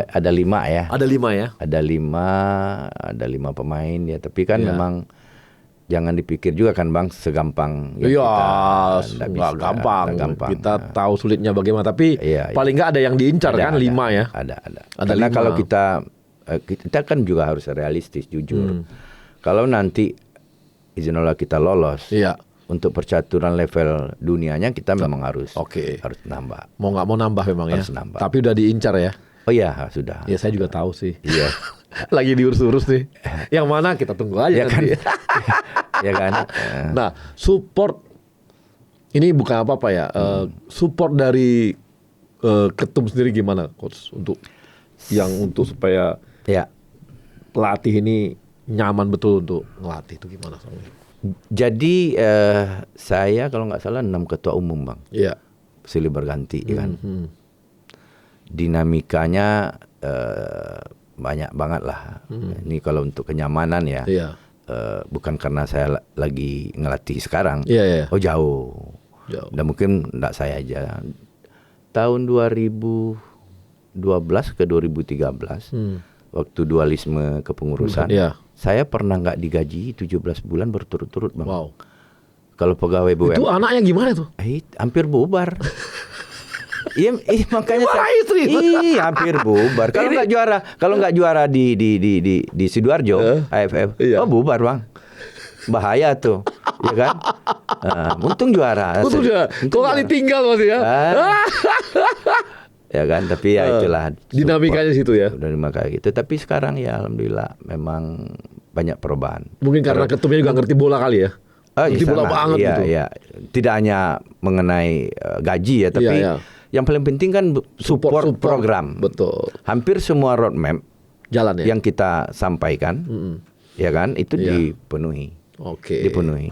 Ada 5 ya.
Ada 5 ya.
Ada 5 pemain ya. Tapi kan memang jangan dipikir juga kan, Bang, segampang.
Iya, nggak gampang. Kita tahu sulitnya bagaimana. Tapi paling nggak ada yang diincar kan, 5 ya.
Ada. Karena kalau kita kan juga harus realistis, jujur. Kalau nanti izin Allah kita lolos, untuk percaturan level dunianya kita memang harus nambah.
Mau nggak mau nambah memang
harus
ya.
Nambah.
Tapi udah diincar ya.
Oh iya, sudah.
Ya saya juga tahu sih.
Iya.
Lagi diurus-urus nih. Yang mana kita tunggu aja nanti.
Ya kan.
Nah, support ini bukan apa-apa ya. Support dari Ketum sendiri gimana, Coach? Untuk supaya pelatih ini nyaman betul untuk ngelatih itu gimana?
Jadi saya kalau nggak salah 6 ketua umum, Bang.
Iya.
Silih berganti kan. Dinamikanya banyak banget lah. Ini kalau untuk kenyamanan ya. Bukan karena saya lagi ngelatih sekarang. Oh jauh. Dan mungkin enggak saya aja. Tahun 2012 ke 2013 waktu dualisme kepengurusan, saya pernah nggak digaji 17 bulan berturut-turut, Bang.
Wow.
Kalau pegawai BUMN.
Itu anaknya gimana tuh?
Hampir bubar. Iya, makanya hampir bubar. Kalau nggak juara di Sidoarjo AFF, bubar, Bang. Bahaya tuh, ya kan? Untung juara.
Untung kok ditinggal masih ya?
Ya kan, tapi ya itulah
dinamikanya situ ya.
Dinamika gitu. Tapi sekarang ya alhamdulillah memang banyak perubahan.
Mungkin karena ketumnya juga ngerti bola kali ya. Ngerti bola banget gitu.
Iya. Tidak hanya mengenai gaji ya, tapi yang paling penting kan support program.
Betul.
Hampir semua roadmap
Jalan ya.
yang kita sampaikan, ya kan, itu
Iya.
dipenuhi.
Oke.
Dipenuhi.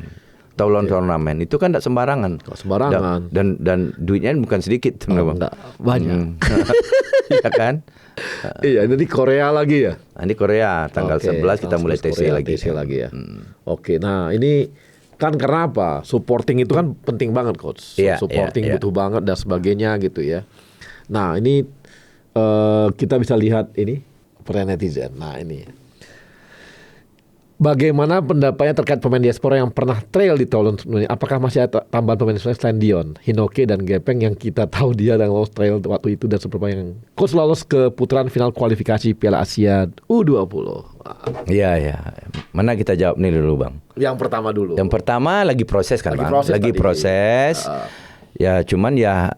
Turnamen itu kan tidak sembarangan.
Nggak sembarangan.
Dan duitnya bukan sedikit, Bang.
Enggak banyak.
Iya kan?
Iya, ini di Korea lagi ya.
Nah, ini Korea tanggal
Oke,
11 kita mulai
Korea,
TC lagi.
TC lagi ya. Oke, nah ini kan karena apa? Supporting itu kan penting banget, Coach.
Iya,
Supporting
iya.
butuh banget dan sebagainya gitu ya. Nah, ini kita bisa lihat ini pertanyaan netizen. Nah, ini. Bagaimana pendapatnya terkait pemain diaspora yang pernah trail di tahun ini? Apakah masih ada tambahan pemain diaspora selain Dion, Hinoke dan Gepeng yang kita tahu dia yang lolos trail waktu itu dan seberapa yang Coach lolos ke putaran final kualifikasi Piala Asia U20?
Iya, ya. Mana kita jawab nih dulu, Bang?
Yang pertama dulu.
Yang pertama lagi proses kan,
Lagi
Bang?
proses
Lagi
tadi.
proses. Ya, cuman ya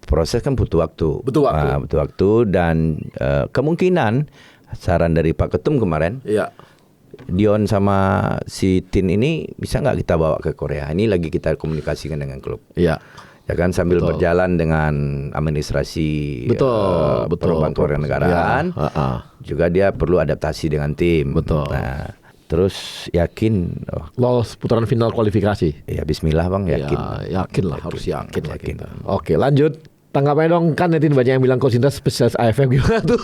proses kan butuh waktu.
Butuh waktu.
Butuh waktu dan kemungkinan saran dari Pak Ketum kemarin,
Iya.
Dion sama si Tin ini bisa nggak kita bawa ke Korea? Ini lagi kita komunikasikan dengan klub.
Iya.
Ya kan sambil
Betul.
berjalan dengan administrasi
Betul.
perubahan kewarganegaraan.
Ya,
Juga dia perlu adaptasi dengan tim.
Betul.
Nah, terus yakin,
lolos putaran final kualifikasi.
ya Bismillah Bang, yakin.
Ya, yakin lah, harus yakin lah
Yakin.
kita. Oke, lanjut. Tanggapannya dong, kan netizen banyak yang bilang Coach Indra spesialis AFF gimana tuh?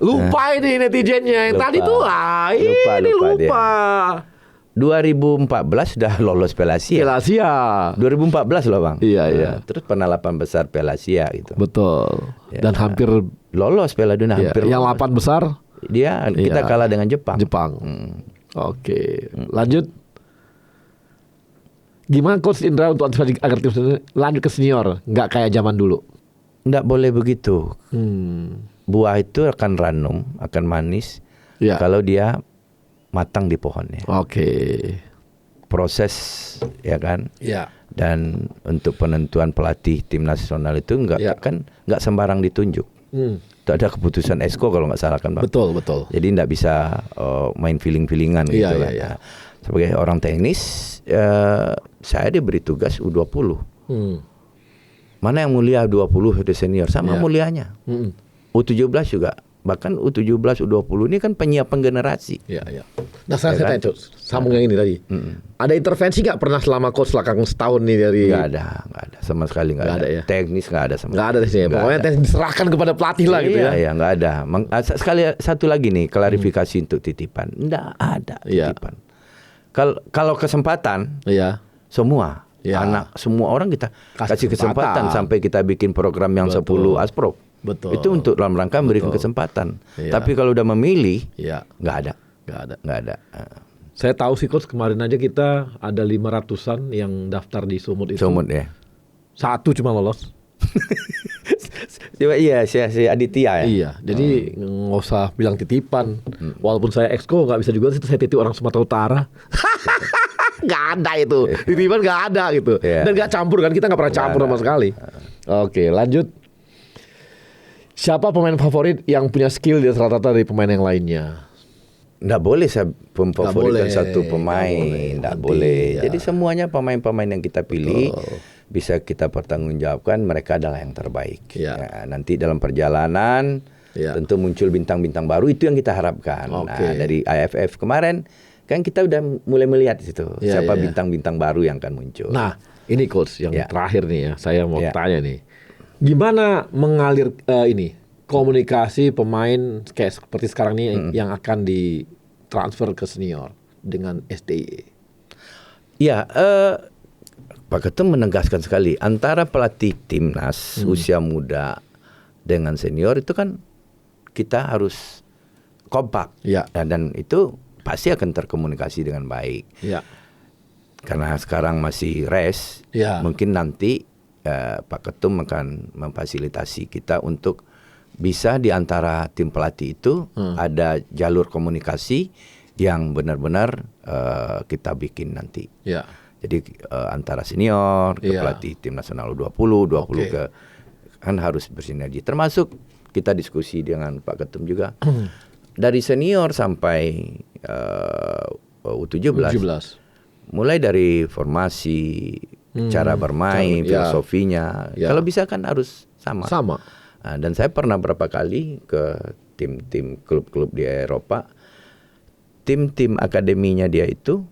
Lupa ini netizennya yang
Lupa.
tadi tuh.
Lupa dia. 2014 sudah lolos Piala Asia.
Piala Asia.
2014 loh Bang.
Iya, iya.
Terus pernah 8 besar Piala Asia gitu.
Betul.
Ya.
Dan hampir
Lolos Piala Dunia,
ya,
hampir
yang
lolos.
8 besar
Kita
Iya.
kalah dengan Jepang.
Oke, lanjut. Gimana Coach Indra untuk antisipasi agar tim senior lanjut ke senior, nggak kayak zaman dulu?
Nggak boleh begitu.
Hmm.
Buah itu akan ranum, akan manis
Ya.
kalau dia matang di pohonnya.
Oke.
Proses, ya kan.
Ya.
Dan untuk penentuan pelatih tim nasional itu
Ya.
nggak sembarang ditunjuk. Itu ada keputusan Esko kalau nggak salah kan Bang.
Betul, betul.
Jadi nggak bisa main feeling-feelingan gitu
Iya,
kan.
iya.
Nah, sebagai orang teknis, saya diberi tugas U20. Mana yang mulia 20 udah senior sama
Iya.
mulianya. U17 juga. Bahkan U17, U20 ini kan penyiapan generasi.
Iya, iya. Nah, saya
Ya kan?
tanya, Coach, sambung yang ini tadi. Ada intervensi nggak pernah selama Coach selakang setahun nih dari?
Nggak ada sama sekali nggak
Nggak
ada.
ada ya?
Teknis nggak ada sama.
Nggak ada sih.
Nggak
Pokoknya
ada.
diserahkan kepada pelatih lah gitu ya.
Iya, nggak ada. Satu lagi nih klarifikasi untuk titipan. Nggak ada
Iya.
titipan. Kalau kesempatan
Iya.
semua
Ya.
anak semua orang kita
Kasih
kasih kesempatan
kesempatan.
sampai kita bikin program yang
Betul.
10 Asprov.
Betul.
Itu untuk dalam rangka memberikan
Betul.
kesempatan.
Iya.
Tapi kalau udah memilih
Iya.
nggak ada.
Nggak ada.
Nggak ada.
Saya tahu sih Coach, kemarin aja kita ada 500-an yang daftar di Sumut itu.
Sumut ya.
Satu cuma lolos.
Coba iya si Aditya ya.
Iya, jadi nggak usah bilang titipan. Walaupun saya exco nggak bisa juga sih saya titip orang Sumatera Utara. Nggak ada itu, titipan nggak ada gitu.
Iya.
Dan nggak campur kan, kita nggak pernah campur sama sekali. Oke, lanjut. Siapa pemain favorit yang punya skill di atas rata-rata dari pemain yang lainnya?
Nggak boleh saya memfavoritkan
boleh,
satu
nggak
pemain, nggak
nanti,
boleh.
ya.
Jadi semuanya pemain-pemain yang kita pilih bisa kita pertanggungjawabkan mereka adalah yang terbaik.
Ya.
Ya, nanti dalam perjalanan
Ya.
tentu muncul bintang-bintang baru itu yang kita harapkan.
Oke.
Nah, dari AFF kemarin kan kita udah mulai melihat itu
Ya,
siapa
ya, ya.
bintang-bintang baru yang akan muncul.
Nah, ini Coach yang
Ya.
terakhir nih ya, saya mau
Ya.
tanya nih. Gimana mengalir ini komunikasi pemain kayak seperti sekarang nih yang akan ditransfer ke senior dengan SDY?
Ya, Pak Ketum menegaskan sekali antara pelatih timnas usia muda dengan senior itu kan kita harus kompak.
Ya.
Dan itu pasti akan terkomunikasi dengan baik.
Ya.
Karena sekarang masih rest,
Ya.
mungkin nanti Pak Ketum akan memfasilitasi kita untuk bisa di antara tim pelatih itu ada jalur komunikasi yang benar-benar kita bikin nanti.
Ya.
Jadi antara senior ke
Iya.
pelatih tim nasional U20, 20
Oke.
ke kan harus bersinergi. Termasuk kita diskusi dengan Pak Ketum juga dari senior sampai U17.
17.
Mulai dari formasi, cara bermain,
Cara- ya.
filosofinya.
Ya.
Kalau bisa kan harus sama.
Sama.
Dan saya pernah berapa kali ke tim-tim klub-klub di Eropa, tim-tim akademinya dia itu,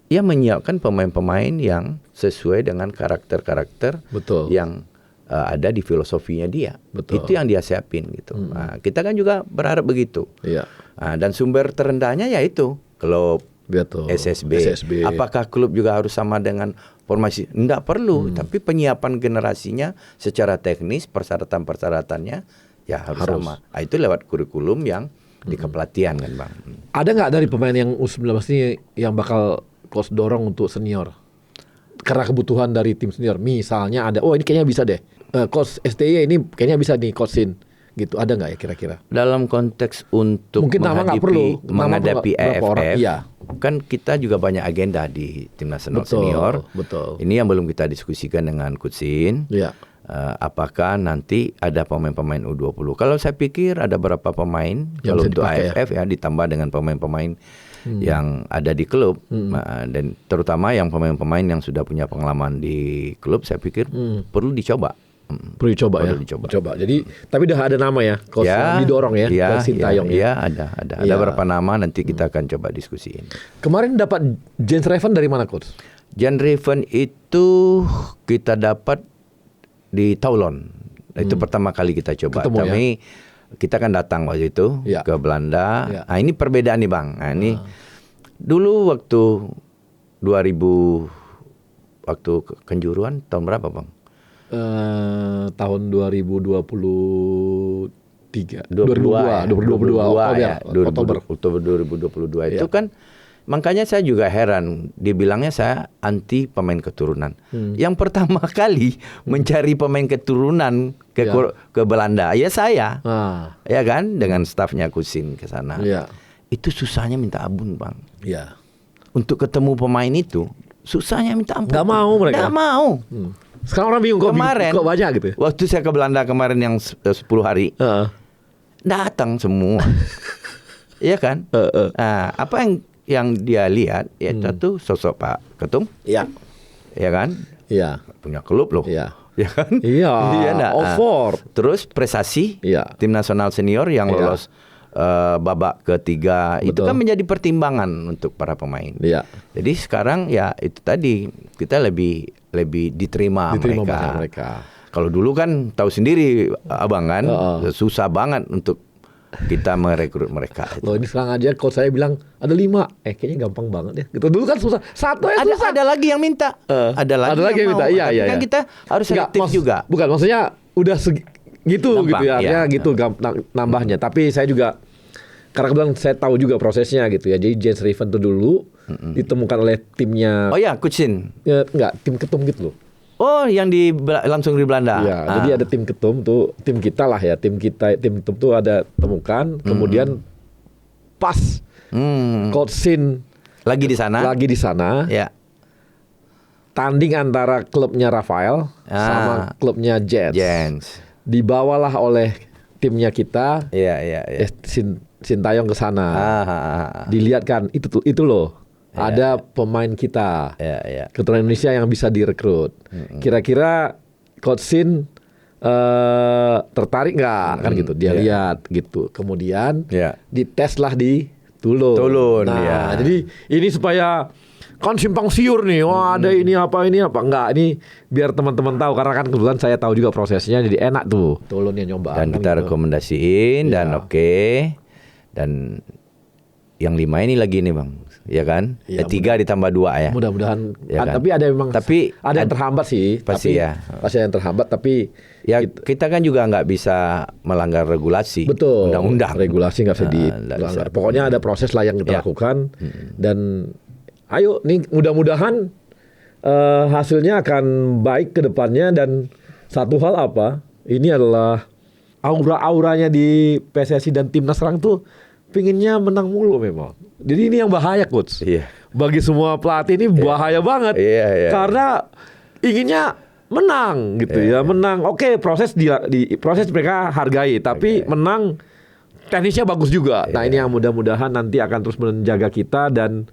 ia menyiapkan pemain-pemain yang sesuai dengan karakter-karakter
Betul.
yang ada di filosofinya dia.
Betul.
Itu yang dia siapin gitu. Kita kan juga berharap begitu.
Iya.
Dan sumber terendahnya yaitu klub,
Betul.
SSB. Apakah klub juga harus sama dengan formasi? Tidak perlu. Tapi penyiapan generasinya secara teknis, persyaratan-persyaratannya ya harus sama. Itu lewat kurikulum yang di kepelatihan kan Bang.
Ada nggak dari pemain yang U19 ini yang bakal coach dorong untuk senior? Karena kebutuhan dari tim senior. Misalnya ada, ini kayaknya bisa deh. Coach STY ini kayaknya bisa nih coachin. Gitu, ada nggak ya kira-kira?
Dalam konteks untuk
mungkin nama nggak perlu
menghadapi AFF,
iya.
Kan kita juga banyak agenda di tim nasional senior.
Betul.
Ini yang belum kita diskusikan dengan Coach Sin.
Iya.
Apakah nanti ada pemain-pemain U20? Kalau saya pikir ada beberapa pemain
yang
kalau untuk
dipakai,
AFF ya ditambah dengan pemain-pemain yang ada di klub dan terutama yang pemain-pemain yang sudah punya pengalaman di klub, saya pikir perlu dicoba.
Perlu dicoba ya. Dicoba. Jadi tapi udah ada nama ya, coach didorong ya, Coach Sintayong
ya. Ada beberapa nama, nanti kita akan coba diskusiin.
Kemarin dapat Jens Raven dari mana coach?
Jens Raven itu kita dapat di Toulon. Itu pertama kali kita coba. Tapi kita kan datang waktu itu ke Belanda. Nah, ini perbedaan nih Bang. Nah, ini dulu waktu 2000 waktu Kenjuruan tahun berapa Bang?
Tahun 2022
Oktober 2022 itu kan, makanya saya juga heran, dibilangnya saya anti pemain keturunan. Yang pertama kali mencari pemain keturunan ke Belanda ya saya, ya kan, dengan stafnya Kusin ke sana. Itu susahnya minta ampun Bang. Untuk ketemu pemain itu susahnya minta ampun.
Nggak mau mereka.
Nggak mau.
Sekarang orang bingung kok banyak gitu.
Waktu saya ke Belanda kemarin yang 10 hari, datang semua, iya kan? Nah, apa yang dia lihat itu sosok Pak Ketum, ya kan? Iya. Punya klub loh, ya kan?
Iya.
Terus prestasi tim nasional senior yang lolos babak ketiga, itu kan menjadi pertimbangan untuk para pemain. Jadi sekarang ya itu tadi, kita lebih diterima mereka. Kalau dulu kan tahu sendiri Abang kan, susah banget untuk kita merekrut mereka.
Loh, ini sekarang aja kalau saya bilang ada 5, kayaknya gampang banget ya. Gitu dulu kan susah. Satu ya susah.
Ada lagi yang minta. Ada lagi yang minta.
Iya.
Kan kita harus selektif juga.
Bukan, maksudnya udah gitu ya. Artinya gitu nambahnya. Tapi saya juga, karena kebetulan saya tahu juga prosesnya gitu ya. Jadi Jens Raven itu dulu ditemukan oleh timnya.
Oh ya, Coach Sin.
Enggak, tim Ketum gitu loh.
Oh, yang langsung di Belanda.
Iya, jadi ada tim Ketum tuh, tim kita lah ya, tim Ketum tuh ada temukan, kemudian pas Coach Sin
lagi di sana. Ya.
Tanding antara klubnya Rafael sama klubnya Jens. Dibawalah oleh timnya kita.
Iya.
Sintayong ke sana. Dilihat kan itu loh. Ada pemain kita keturunan Indonesia yang bisa direkrut. Kira-kira Coach Sin tertarik nggak kan gitu? Dia lihat gitu. Kemudian diteslah di Toulon. Jadi ini supaya kan simpang siur nih. Wah, ada ini apa enggak, ini biar teman-teman tahu, karena kan kebetulan saya tahu juga prosesnya, jadi enak tuh Toulon yang nyoba.
Dan
kan
kita
gitu.
rekomendasiin dan dan yang 5 ini lagi nih Bang, ya kan? 3 ditambah 2 ya.
Mudah-mudahan.
Ya kan?
Tapi ada yang terhambat sih.
Pasti
pasti ada yang terhambat, tapi
ya kita kan juga nggak bisa melanggar regulasi.
Betul.
Undang-undang.
Regulasi nggak bisa dilanggar. Pokoknya ada proses lah yang kita lakukan. Dan ayo nih, mudah-mudahan hasilnya akan baik ke depannya. Dan satu hal ini adalah aura-auranya di PSSI dan Timnas sekarang tuh pinginnya menang mulu memang. Jadi ini yang bahaya Coach. Bagi semua pelatih ini bahaya banget. Karena inginnya menang gitu ya. Menang. Oke, proses proses mereka hargai, tapi menang teknisnya bagus juga. Nah, ini yang mudah-mudahan nanti akan terus menjaga kita, dan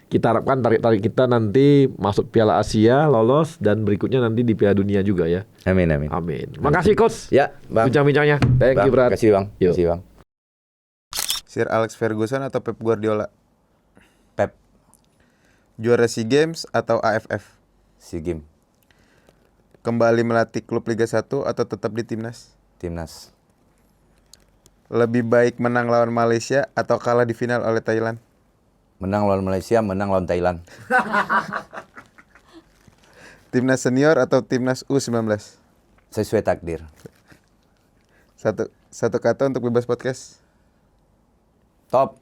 Kita harapkan tarik-tarik kita nanti masuk Piala Asia, lolos, dan berikutnya nanti di Piala Dunia juga ya.
Amin, amin.
Amin. Makasih Coach.
Ya, Bang.
Bincang-bincangnya. Thank you, Bro.
Kasih, Bang.
Yuk.
Kasih, Bang.
Sir Alex Ferguson atau Pep Guardiola?
Pep,
Juara SEA Games atau AFF?
SEA Games,
Kembali melatih klub Liga 1 atau tetap di timnas?
timnas.
Lebih baik menang lawan Malaysia atau kalah di final oleh Thailand?
Menang lawan Malaysia, menang lawan Thailand.
Timnas senior atau timnas U19?
Sesuai takdir.
Satu kata untuk bebas podcast.
Top.